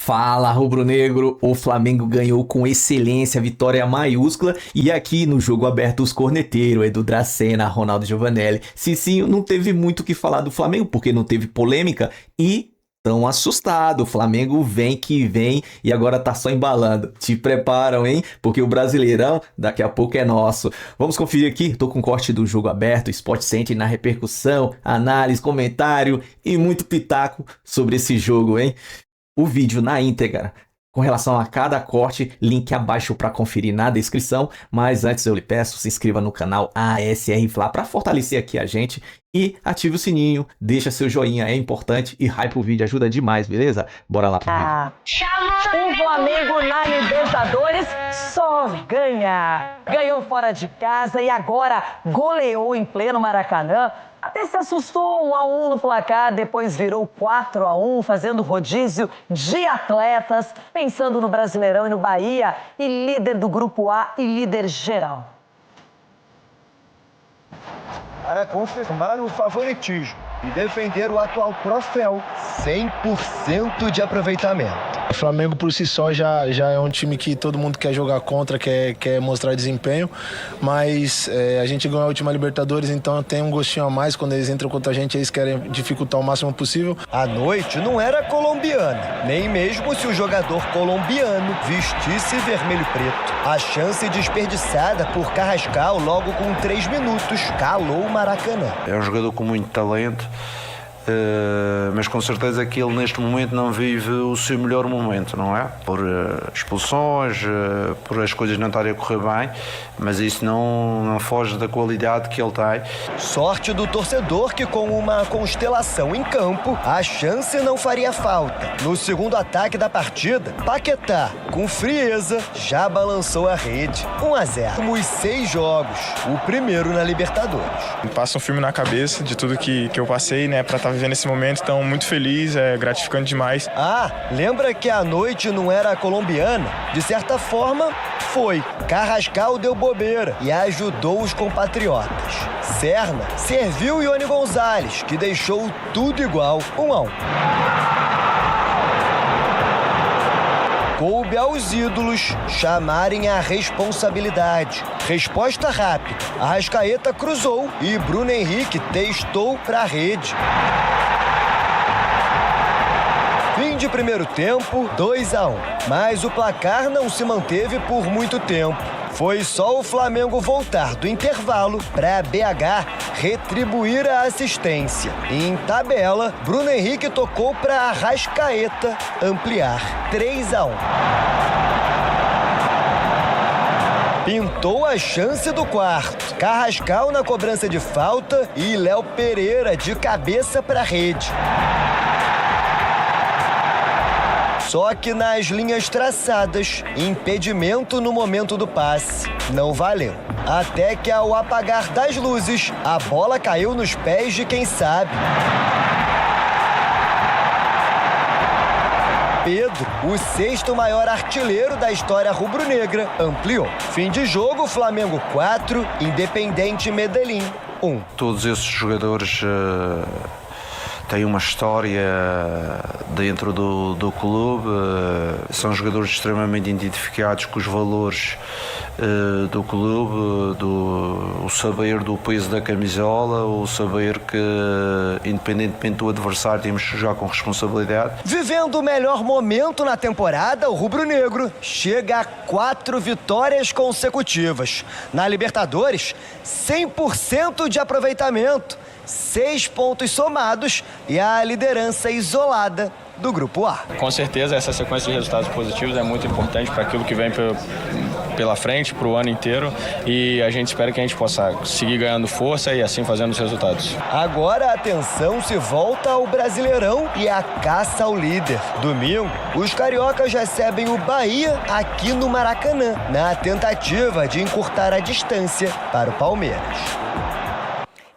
Fala, rubro-negro! O Flamengo ganhou com excelência, vitória maiúscula. E aqui no jogo aberto, os corneteiros, Edu Dracena, Ronaldo Giovanelli. Cicinho não teve muito o que falar do Flamengo, porque não teve polêmica e tão assustado. O Flamengo vem que vem e agora tá só embalando. Te preparam, hein? Porque o Brasileirão daqui a pouco é nosso. Vamos conferir aqui, tô com corte do jogo aberto, Sport Center na repercussão, análise, comentário e muito pitaco sobre esse jogo, hein? O vídeo na íntegra, com relação a cada corte, link abaixo para conferir na descrição. Mas antes eu lhe peço, se inscreva no canal ASR Fla para fortalecer aqui a gente e ative o sininho, deixa seu joinha, é importante, e hype o vídeo, ajuda demais, beleza? Bora lá pro vídeo. O Flamengo na Libertadores só ganha. Ganhou fora de casa e agora goleou em pleno Maracanã. Até se assustou 1-1 no placar, depois virou 4-1, fazendo rodízio de atletas, pensando no Brasileirão e no Bahia, e líder do Grupo A e líder geral. Para confirmar o favoritismo e defender o atual troféu, 100% de aproveitamento. O Flamengo por si só já é um time que todo mundo quer jogar contra, quer mostrar desempenho, mas a gente ganhou a última Libertadores, então tem um gostinho a mais. Quando eles entram contra a gente, eles querem dificultar o máximo possível. A noite não era colombiana, nem mesmo se o jogador colombiano vestisse vermelho e preto. A chance desperdiçada por Carrascal logo com 3 minutos calou o Maracanã. É um jogador com muito talento, mas com certeza que ele neste momento não vive o seu melhor momento, não é? Por expulsões, por as coisas não estarem a correr bem, mas isso não foge da qualidade que ele tem. Sorte do torcedor que, com uma constelação em campo, a chance não faria falta. No segundo ataque da partida, Paquetá, com frieza, já balançou a rede. 1-0. Os 6 jogos, o primeiro na Libertadores. Passa um filme na cabeça de tudo que eu passei, né, pra estar vivendo esse momento, então muito feliz, é gratificante demais. Lembra que a noite não era colombiana? De certa forma, foi. Carrascal deu bobeira e ajudou os compatriotas. Serna serviu Ione Gonzalez, que deixou tudo igual, 1-1. Coube aos ídolos chamarem a responsabilidade. Resposta rápida. Arrascaeta cruzou e Bruno Henrique testou para a rede. Fim de primeiro tempo, 2-1. Mas o placar não se manteve por muito tempo. Foi só o Flamengo voltar do intervalo para BH retribuir a assistência. Em tabela, Bruno Henrique tocou para Arrascaeta ampliar, 3-1. Pintou a chance do quarto. Carrascal na cobrança de falta e Léo Pereira de cabeça para a rede. Só que nas linhas traçadas, impedimento no momento do passe. Não valeu. Até que ao apagar das luzes, a bola caiu nos pés de quem sabe. Pedro, o 6º maior artilheiro da história rubro-negra, ampliou. Fim de jogo, Flamengo 4, Independente Medellín 1. Todos esses jogadores têm uma história dentro do clube, são jogadores extremamente identificados com os valores do clube, o saber do peso da camisola, o saber que, independentemente do adversário, temos que jogar com responsabilidade. Vivendo o melhor momento na temporada, o rubro-negro chega a 4 vitórias consecutivas. Na Libertadores, 100% de aproveitamento, 6 pontos somados e a liderança isolada do Grupo A. Com certeza essa sequência de resultados positivos é muito importante para aquilo que vem pela frente, para o ano inteiro, e a gente espera que a gente possa seguir ganhando força e assim fazendo os resultados. Agora a atenção se volta ao Brasileirão e a caça ao líder. Domingo, os cariocas recebem o Bahia aqui no Maracanã, na tentativa de encurtar a distância para o Palmeiras.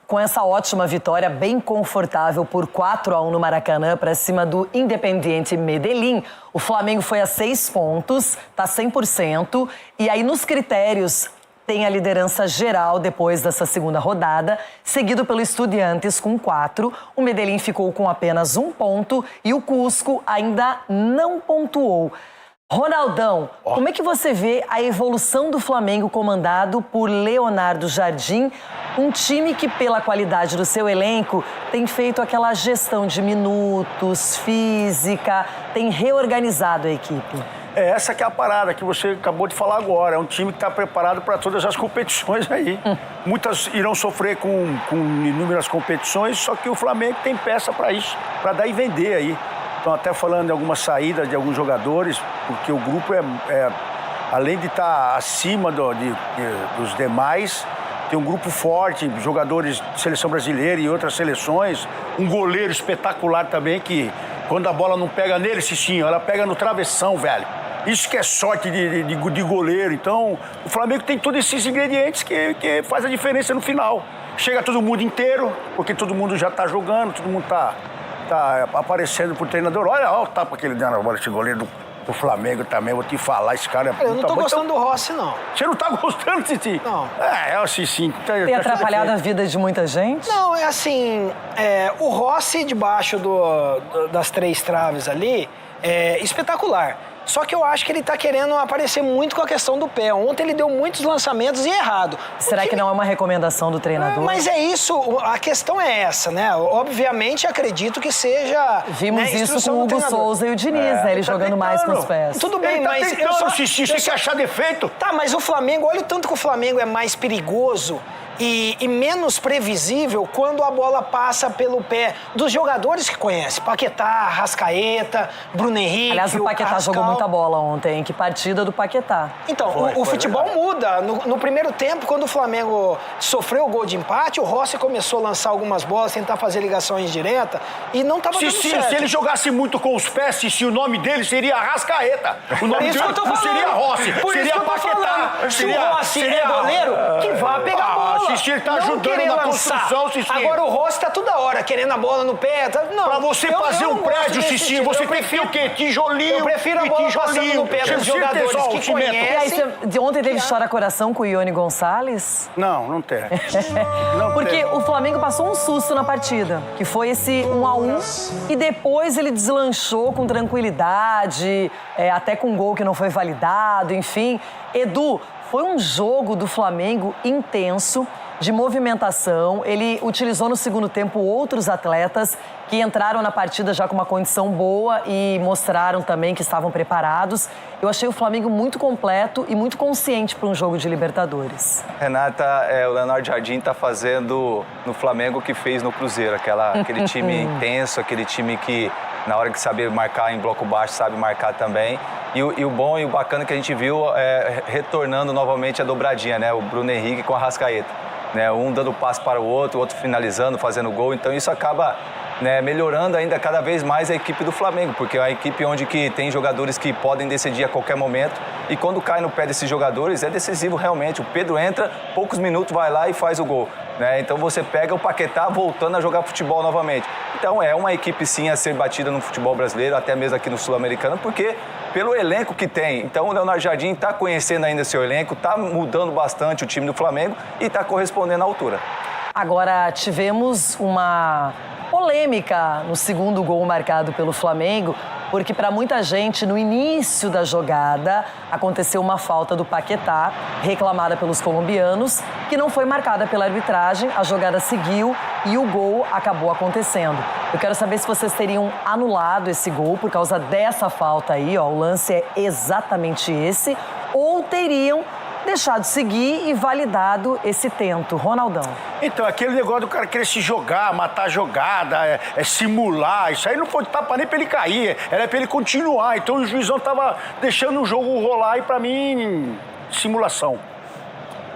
Com essa ótima vitória, bem confortável por 4-1 no Maracanã para cima do Independiente Medellín, o Flamengo foi a 6 pontos, tá 100%. E aí nos critérios tem a liderança geral depois dessa segunda rodada, seguido pelo Estudiantes com 4. O Medellín ficou com apenas 1 ponto e o Cusco ainda não pontuou. Ronaldão, como é que você vê a evolução do Flamengo comandado por Leonardo Jardim, um time que, pela qualidade do seu elenco, tem feito aquela gestão de minutos, física, tem reorganizado a equipe? Essa que é a parada que você acabou de falar agora. É um time que está preparado para todas as competições aí. Muitas irão sofrer com inúmeras competições, só que o Flamengo tem peça para isso, para dar e vender aí. Estão até falando de algumas saídas de alguns jogadores, porque o grupo além de estar acima dos demais, tem um grupo forte, jogadores de seleção brasileira e outras seleções, um goleiro espetacular também, que quando a bola não pega nele, Cicinho, ela pega no travessão, velho. Isso que é sorte de goleiro. Então, o Flamengo tem todos esses ingredientes que faz a diferença no final. Chega todo mundo inteiro, porque todo mundo já está jogando, todo mundo tá aparecendo pro treinador. Olha o tapa que ele deu na bola, esse goleiro do Flamengo também, vou te falar, esse cara é... Eu não tô gostando do Rossi, não. Você não tá gostando, Cici? Não. É o Cici. Tem atrapalhado a vida de muita gente? Não, é assim, o Rossi debaixo das 3 traves ali é espetacular. Só que eu acho que ele tá querendo aparecer muito com a questão do pé. Ontem ele deu muitos lançamentos e errado. Será que não é uma recomendação do treinador? Mas é isso, a questão é essa, né? Obviamente, acredito que seja... Vimos isso com o Hugo Souza e o Diniz, né? Ele jogando mais com os pés. Tudo bem, mas... Xixi, você quer achar defeito? Tá, mas o Flamengo, olha o tanto que o Flamengo é mais perigoso e menos previsível quando a bola passa pelo pé dos jogadores que conhece. Paquetá, Arrascaeta, Bruno Henrique. Aliás, o Paquetá jogou muita bola ontem. Que partida do Paquetá. Então, o futebol muda. No primeiro tempo, quando o Flamengo sofreu o gol de empate, o Rossi começou a lançar algumas bolas, tentar fazer ligações diretas e não estava dando certo. Se ele jogasse muito com os pés, se o nome dele seria Arrascaeta. O nome dele não seria Rossi, seria Paquetá. Se o Rossi é goleiro, que vá pegar a bola. Cici, ele tá ajudando na construção, Cici. Agora o Rossi tá toda hora querendo a bola no pé. Não, pra você fazer um prédio, Cici, você tem que ter o quê? Tijolinho. Eu prefiro a bola passando no pé dos jogadores que conhecem. E aí, ontem teve chora-coração com o Ione Gonçalves? Não tem. Porque o Flamengo passou um susto na partida, que foi esse 1-1, e depois ele deslanchou com tranquilidade, até com um gol que não foi validado, enfim. Edu, foi um jogo do Flamengo intenso, de movimentação. Ele utilizou no segundo tempo outros atletas que entraram na partida já com uma condição boa e mostraram também que estavam preparados. Eu achei o Flamengo muito completo e muito consciente para um jogo de Libertadores. Renata, o Leonardo Jardim está fazendo no Flamengo o que fez no Cruzeiro. Aquele time intenso, aquele time que, na hora que sabe marcar em bloco baixo, sabe marcar também. E o bom e o bacana que a gente viu retornando novamente a dobradinha, né? O Bruno Henrique com a Arrascaeta. Né? Um dando passo para o outro finalizando, fazendo gol. Então isso acaba melhorando ainda cada vez mais a equipe do Flamengo, porque é uma equipe onde que tem jogadores que podem decidir a qualquer momento. E quando cai no pé desses jogadores, é decisivo realmente. O Pedro entra, poucos minutos, vai lá e faz o gol. Né? Então você pega o Paquetá voltando a jogar futebol novamente. Então é uma equipe sim a ser batida no futebol brasileiro, até mesmo aqui no Sul-Americano, porque pelo elenco que tem. Então o Leonardo Jardim está conhecendo ainda seu elenco, está mudando bastante o time do Flamengo e está correspondendo à altura. Agora tivemos uma polêmica no segundo gol marcado pelo Flamengo, porque para muita gente, no início da jogada, aconteceu uma falta do Paquetá, reclamada pelos colombianos, que não foi marcada pela arbitragem, a jogada seguiu e o gol acabou acontecendo. Eu quero saber se vocês teriam anulado esse gol por causa dessa falta aí, ó, o lance é exatamente esse, ou teriam deixado seguir e validado esse tento. Ronaldão. Então, aquele negócio do cara querer se jogar, matar a jogada, simular, isso aí não foi tapa nem pra ele cair, era pra ele continuar. Então o juizão tava deixando o jogo rolar e pra mim, simulação.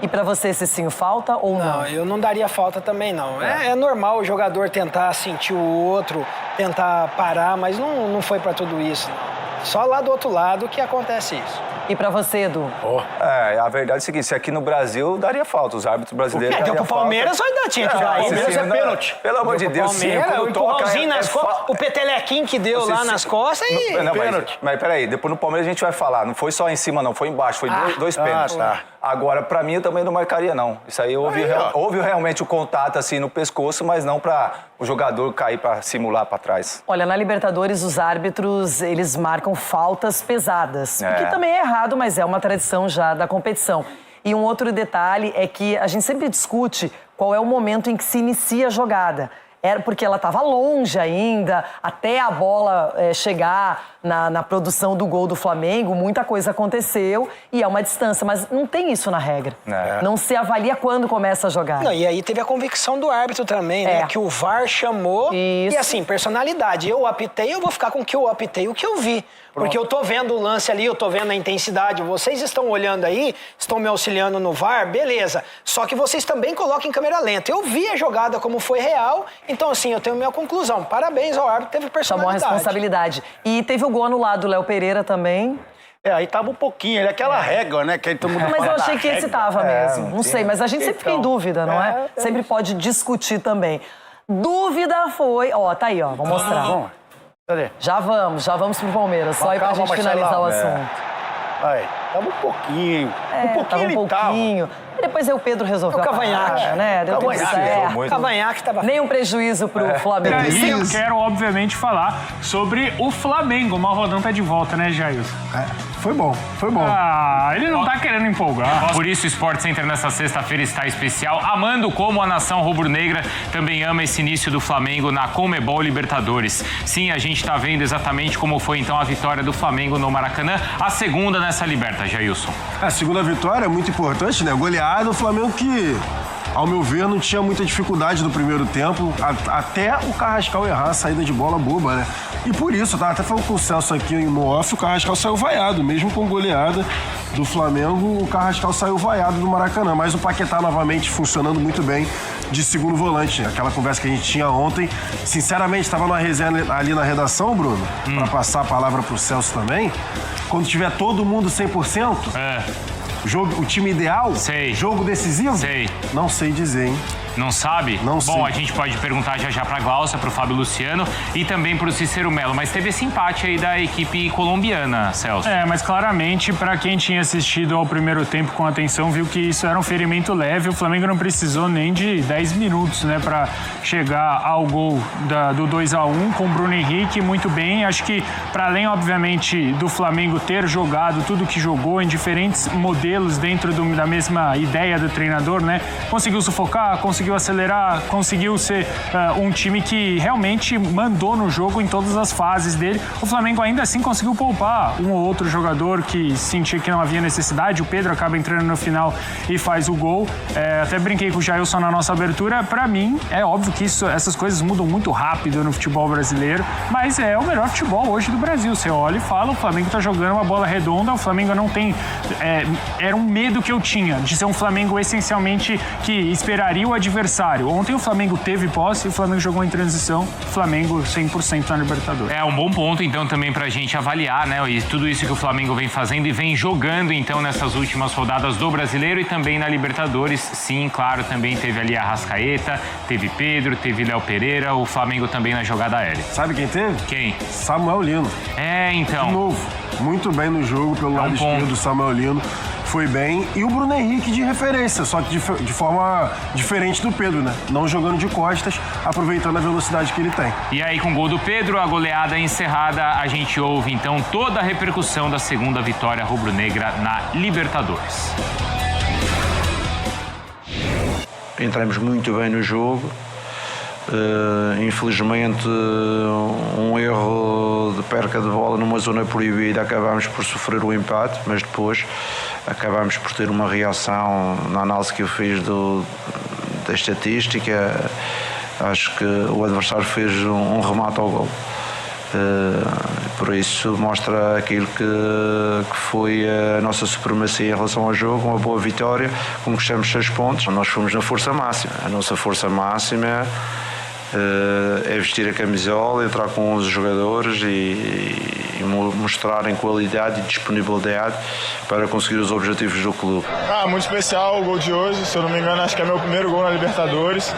E pra você, Cicinho, falta ou não? Não, eu não daria falta também, não. É normal o jogador tentar sentir o outro, tentar parar, mas não foi pra tudo isso, não. Só lá do outro lado que acontece isso. E pra você, Edu? A verdade é o seguinte, se aqui no Brasil daria falta, os árbitros brasileiros É que daria o Palmeiras falta. ainda tinha que dar. O Palmeiras é pênalti. Pelo amor de Deus, Palmeiras, o empurrãozinho nas costas, o petelequinho que deu lá nas costas e... Não, Pênalti. mas peraí, depois no Palmeiras a gente vai falar. Não foi só em cima, não. Foi embaixo. Foi dois pênaltis. tá. Agora, pra mim, eu também não marcaria, não. Isso aí houve realmente o contato assim no pescoço, mas não pra o jogador cair pra simular pra trás. Olha, na Libertadores, os árbitros, eles marcam faltas pesadas. O que também é errado, mas é uma tradição já da competição. E um outro detalhe é que a gente sempre discute qual é o momento em que se inicia a jogada. Era porque ela estava longe ainda, até a bola chegar na produção do gol do Flamengo, muita coisa aconteceu e é uma distância, mas não tem isso na regra. Não se avalia quando começa a jogar. Não, e aí teve a convicção do árbitro também, né? Que o VAR chamou. Isso. E assim, personalidade. Eu apitei, eu vou ficar com o que eu apitei, o que eu vi. Porque eu tô vendo o lance ali, eu tô vendo a intensidade. Vocês estão olhando aí, estão me auxiliando no VAR, beleza. Só que vocês também colocam em câmera lenta. Eu vi a jogada como foi real, então assim, eu tenho minha conclusão. Parabéns ao árbitro, teve personalidade. Chamou a responsabilidade. E teve o gol anulado do Léo Pereira também. Aí tava um pouquinho, ele é aquela régua, né? Que aí todo mundo Mas eu fala achei da que esse régua. tava mesmo. Não sei, mas a gente sempre fica em dúvida, não é? Sempre pode discutir também. Dúvida foi... Ó, tá aí, ó. Vou mostrar. Bom, cadê? Já vamos pro Palmeiras. Só aí pra Calma, gente finalizar o Marcelão. assunto. Aí, tava um pouquinho. Tava um pouquinho. E depois aí o Pedro resolveu. O cavanhaque, né? Deu tudo Cavanhaque, certo. Cavanhaque tava... Nenhum prejuízo pro Flamengo. E aí eu quero, obviamente, falar sobre o Flamengo. O Malrodão tá de volta, né, Jailson? Foi bom. Ele não tá querendo empolgar. Por isso o Sport Center nessa sexta-feira está especial, amando como a nação rubro-negra também ama esse início do Flamengo na Conmebol Libertadores. Sim, a gente tá vendo exatamente como foi então a vitória do Flamengo no Maracanã, a segunda nessa Liberta, Jailson. A segunda vitória é muito importante, né? Goleada, o Flamengo que, ao meu ver, não tinha muita dificuldade no primeiro tempo, até o Carrascal errar a saída de bola boba, né? E por isso, tá? Até falando com o Celso aqui no off, o Carrascal saiu vaiado, mesmo com goleada do Flamengo, o Carrascal saiu vaiado do Maracanã, mas o Paquetá novamente funcionando muito bem de segundo volante, né? Aquela conversa que a gente tinha ontem, sinceramente, estava numa resenha ali na redação, Bruno, para passar a palavra pro Celso também, quando tiver todo mundo 100%, o time ideal, jogo decisivo, não sei dizer, hein? Não sabe? Não sei. Bom, a gente pode perguntar já pra Glaucia, pro Fábio Luciano e também pro Cícero Melo, mas teve esse empate aí da equipe colombiana, Celso. Mas claramente, pra quem tinha assistido ao primeiro tempo com atenção, viu que isso era um ferimento leve. O Flamengo não precisou nem de 10 minutos, né, pra chegar ao gol do 2-1 com o Bruno Henrique, muito bem. Acho que, para além, obviamente, do Flamengo ter jogado tudo que jogou em diferentes modelos dentro da mesma ideia do treinador, né, conseguiu sufocar, conseguiu acelerar, conseguiu ser um time que realmente mandou no jogo em todas as fases dele. O Flamengo ainda assim conseguiu poupar um ou outro jogador que sentia que não havia necessidade. O Pedro acaba entrando no final e faz o gol. Até brinquei com o Jailson na nossa abertura. Pra mim, é óbvio que essas coisas mudam muito rápido no futebol brasileiro, mas é o melhor futebol hoje do Brasil. Você olha e fala, o Flamengo tá jogando uma bola redonda, o Flamengo não tem... Era um medo que eu tinha de ser um Flamengo essencialmente que esperaria o adversário. Ontem o Flamengo teve posse, o Flamengo jogou em transição, Flamengo 100% na Libertadores. É um bom ponto, então, também pra gente avaliar, né, e tudo isso que o Flamengo vem fazendo e vem jogando, então, nessas últimas rodadas do Brasileiro e também na Libertadores. Sim, claro, também teve ali a Arrascaeta, teve Pedro, teve Léo Pereira, o Flamengo também na jogada aérea. Sabe quem teve? Quem? Samuel Lino. Então. De novo, muito bem no jogo, pelo lado esquerdo do Samuel Lino. Foi bem. E o Bruno Henrique de referência, só que de forma diferente do Pedro, né? Não jogando de costas, aproveitando a velocidade que ele tem. E aí, com o gol do Pedro, a goleada encerrada, a gente ouve, então, toda a repercussão da segunda vitória rubro-negra na Libertadores. Entramos muito bem no jogo. Infelizmente, um erro de perca de bola numa zona proibida, acabámos por sofrer o empate, mas depois acabámos por ter uma reação na análise que eu fiz da estatística. Acho que o adversário fez um remate ao gol. Por isso mostra aquilo que foi a nossa supremacia em relação ao jogo, uma boa vitória, conquistamos 6 pontos. Nós fomos na força máxima. A nossa força máxima é vestir a camisola, entrar com 11 jogadores e mostrarem qualidade e disponibilidade para conseguir os objetivos do clube. Muito especial o gol de hoje, se eu não me engano, acho que é meu primeiro gol na Libertadores.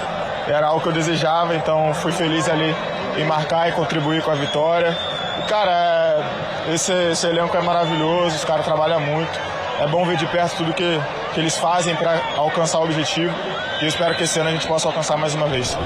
Era algo que eu desejava, então fui feliz ali em marcar e contribuir com a vitória. E, cara, esse elenco é maravilhoso, os caras trabalham muito. É bom ver de perto tudo que eles fazem para alcançar o objetivo. E eu espero que esse ano a gente possa alcançar mais uma vez.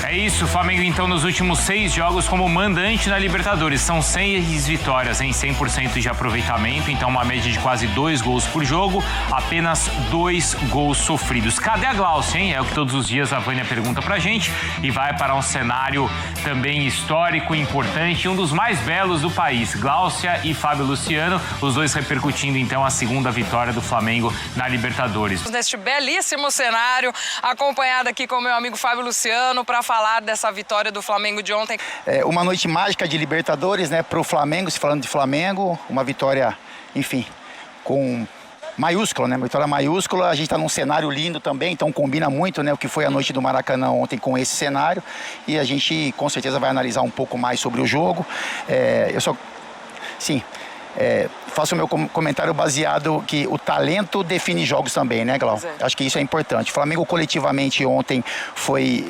É isso, o Flamengo então nos últimos 6 jogos como mandante na Libertadores. São 6 vitórias em 100% de aproveitamento, então uma média de quase 2 gols por jogo, apenas 2 gols sofridos. Cadê a Gláucia, hein? É o que todos os dias a Vânia pergunta pra gente e vai para um cenário também histórico, importante, um dos mais belos do país. Gláucia e Fábio Luciano, os dois repercutindo então a segunda vitória do Flamengo na Libertadores. Neste belíssimo cenário, acompanhado aqui com o meu amigo Fábio Luciano para falar dessa vitória do Flamengo de ontem. Uma noite mágica de Libertadores, né, para o Flamengo, se falando de Flamengo, uma vitória, enfim, com maiúscula, né, uma vitória maiúscula. A gente está num cenário lindo também, então combina muito, né, o que foi a noite do Maracanã ontem com esse cenário, e a gente com certeza vai analisar um pouco mais sobre o jogo. Faço o meu comentário baseado que o talento define jogos também, né, Glau? Acho que isso é importante. O Flamengo coletivamente ontem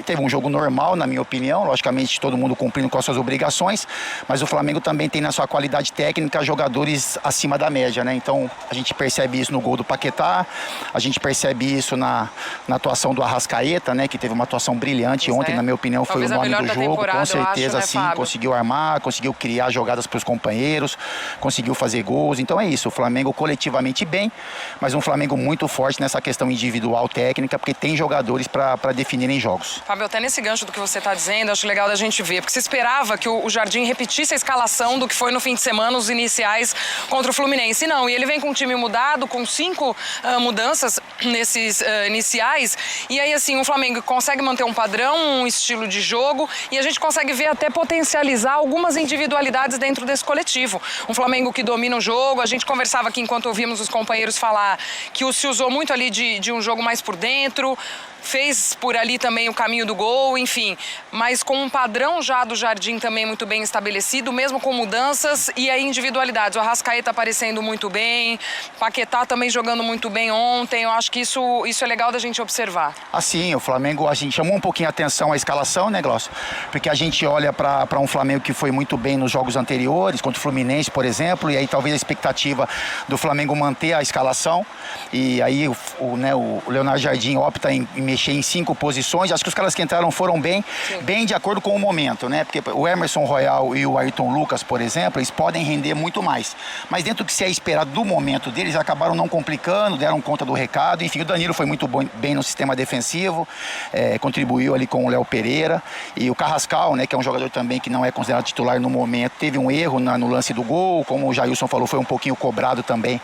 teve um jogo normal, na minha opinião, logicamente todo mundo cumprindo com as suas obrigações, mas o Flamengo também tem na sua qualidade técnica jogadores acima da média, né? Então a gente percebe isso no gol do Paquetá, a gente percebe isso na atuação do Arrascaeta, né, que teve uma atuação brilhante ontem, na minha opinião, foi o nome do jogo, com certeza, sim, conseguiu armar, conseguiu criar jogadas para os companheiros, conseguiu fazer gols. Então é isso, o Flamengo coletivamente bem, mas um Flamengo muito forte nessa questão individual técnica, porque tem jogadores para definirem jogos. Fábio, até nesse gancho do que você está dizendo, acho legal da gente ver, porque se esperava que o Jardim repetisse a escalação do que foi no fim de semana, os iniciais contra o Fluminense. Não, e ele vem com um time mudado, com 5 mudanças nesses iniciais, e aí assim, o Flamengo consegue manter um padrão, um estilo de jogo, e a gente consegue ver até potencializar algumas individualidades dentro desse coletivo. Um Flamengo que domina o jogo, a gente conversava aqui enquanto ouvimos os companheiros falar que se usou muito ali de um jogo mais por dentro, fez por ali também o caminho do gol, enfim, mas com um padrão já do Jardim também muito bem estabelecido, mesmo com mudanças e aí individualidades. O Arrascaeta aparecendo muito bem, Paquetá também jogando muito bem ontem. Eu acho que isso é legal da gente observar. Assim, o Flamengo, a gente chamou um pouquinho a atenção a escalação, né, Glaucio? Porque a gente olha para um Flamengo que foi muito bem nos jogos anteriores, contra o Fluminense, por exemplo, e aí talvez a expectativa do Flamengo manter a escalação, e aí o Leonardo Jardim opta em mexer em 5 posições. Acho que os caras que entraram foram bem de acordo com o momento, né? Porque o Emerson Royal e o Ayrton Lucas, por exemplo, eles podem render muito mais. Mas dentro do que se é esperado do momento deles, acabaram não complicando, deram conta do recado. Enfim, o Danilo foi muito bem no sistema defensivo, contribuiu ali com o Léo Pereira. E o Carrascal, né, que é um jogador também que não é considerado titular no momento, teve um erro no lance do gol, como o Jailson falou, foi um pouquinho cobrado também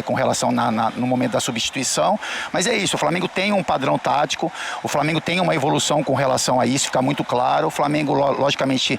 com relação no momento da substituição. Mas é isso, o Flamengo tem um padrão tático, o Flamengo tem uma evolução com relação a isso, fica muito claro. O Flamengo, logicamente,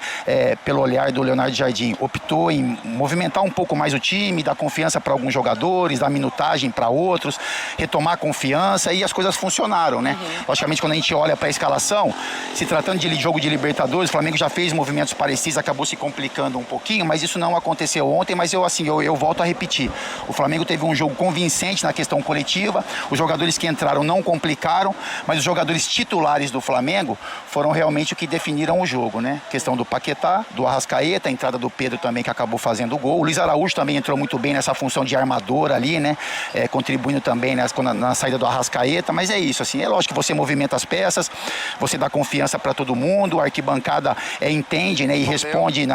pelo olhar do Leonardo Jardim, optou em movimentar um pouco mais o time, dar confiança para alguns jogadores, dar minutagem para outros, retomar a confiança, e as coisas funcionaram, né? Logicamente, quando a gente olha para a escalação, se tratando de jogo de Libertadores, o Flamengo já fez movimentos parecidos, acabou se complicando um pouquinho, mas isso não aconteceu ontem. Mas eu volto a repetir, o Flamengo teve um jogo convincente na questão coletiva, os jogadores que entraram não complicaram, mas os jogadores titulares do Flamengo foram realmente o que definiram o jogo, né? Questão do Paquetá, do Arrascaeta, a entrada do Pedro também, que acabou fazendo o gol. O Luiz Araújo também entrou muito bem nessa função de armador ali, né? Contribuindo também na saída do Arrascaeta. Mas é isso, assim, é lógico que você movimenta as peças, você dá confiança para todo mundo, a arquibancada entende, né? E responde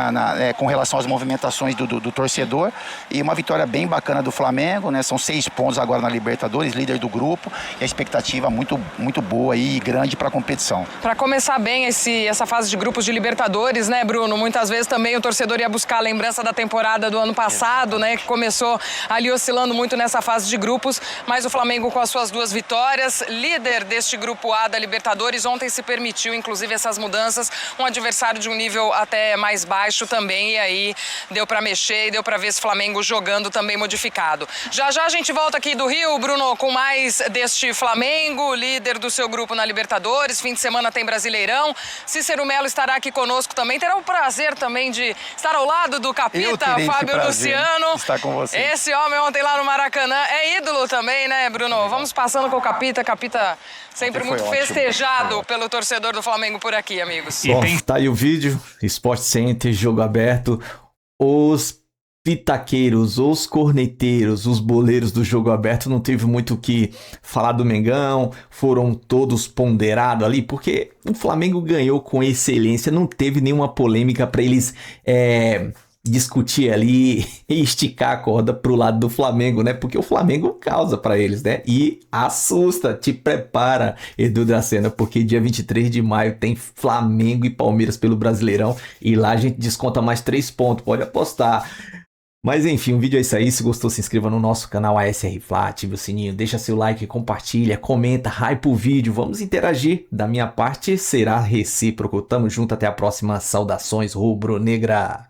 com relação às movimentações do torcedor. E uma vitória bem bacana do Flamengo, né? São 6 pontos agora na Libertadores, líder do grupo, e a expectativa muito, muito boa e grande para a competição. Para começar bem essa fase de grupos de Libertadores, né, Bruno? Muitas vezes também o torcedor ia buscar a lembrança da temporada do ano passado, né, que começou ali oscilando muito nessa fase de grupos, mas o Flamengo com as suas 2 vitórias, líder deste grupo A da Libertadores, ontem se permitiu, inclusive, essas mudanças, um adversário de um nível até mais baixo também, e aí deu para mexer e deu para para ver esse Flamengo jogando também modificado. Já já a gente volta aqui do Rio, Bruno, com mais deste Flamengo, líder do seu grupo na Libertadores. Fim de semana tem Brasileirão. Cícero Melo estará aqui conosco também. Terá o prazer também de estar ao lado do Capita, Fábio Luciano. Estar com você. Esse homem ontem lá no Maracanã é ídolo também, né, Bruno? Vamos passando com o Capita. Capita sempre muito festejado pelo torcedor do Flamengo por aqui, amigos. Bom, tá aí o vídeo, Sport Center, jogo aberto. Os pitaqueiros, os corneteiros, os boleiros do jogo aberto não teve muito o que falar do Mengão, foram todos ponderados ali, porque o Flamengo ganhou com excelência, não teve nenhuma polêmica para eles discutir ali e esticar a corda pro lado do Flamengo, né? Porque o Flamengo causa para eles, né? E assusta, te prepara, Edu Dracena, porque dia 23 de maio tem Flamengo e Palmeiras pelo Brasileirão e lá a gente desconta mais 3 pontos, pode apostar. Mas enfim, o vídeo é isso aí. Se gostou, se inscreva no nosso canal ASR Fla, ative o sininho, deixa seu like, compartilha, comenta, hype o vídeo, vamos interagir. Da minha parte, será recíproco. Tamo junto, até a próxima. Saudações rubro-negra.